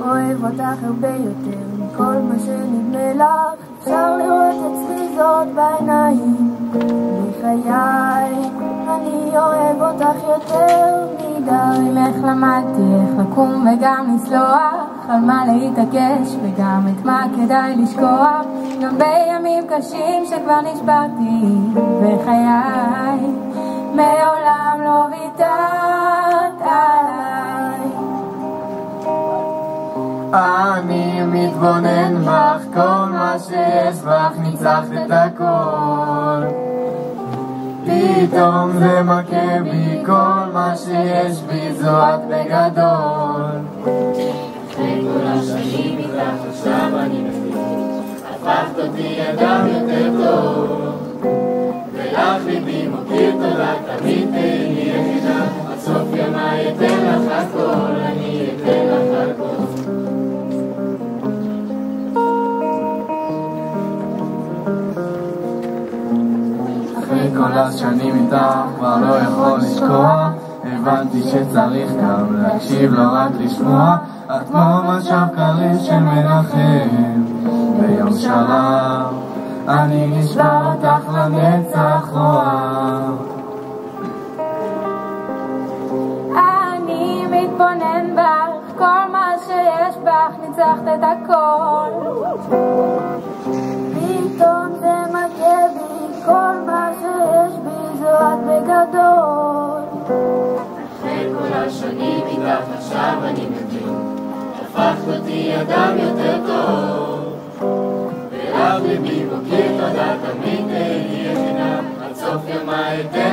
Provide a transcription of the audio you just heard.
אוהב אותך הרבה יותר מכל מה שנדמה לך. אפשר לראות אצלי זאת בעיניים. בחיי אני אוהב אותך יותר מדי. איך למדתי איך לקום וגם לסלוח, על מה להתעקש וגם את מה כדאי לשכוח, גם בימים קשים שכבר נשברתי. בחיי מעולם לא ויתרת עליי. אני מתבונן בך, כל מה שיש בך ניצחת את הכל. פתאום זה מכה בי, כל מה שיש בי זו את בגדול. אחרי כל השנים איתך עכשיו אני מבין, הפכת אותי אדם יותר טוב, ולך ליבי מוקיר תודה, תמיד תהי לי יחידה. עד סוף ימיי אתן לך הכל, אני אתן לך הכל. אחרי כל השנים איתך כבר לא יכול לשכוח, הבנתי שצריך גם להקשיב לא רק לשמוע. את כמו משב קריר של מנחם ביום שלם, אני נשבע אותך לנצח אוהב. אני מתבונן בך, כל מה שיש בך ניצחת את הכל. פתאום זה מכה בי, כל מה שיש בי זו את בגדול. אחרי כל השנים איתך עכשיו אני מבין, הפכת אותי אדם יותר טוב, ולך ליבי מוקיר תודה, תמיד תהי לי יחידה. עד סוף ימיי אתן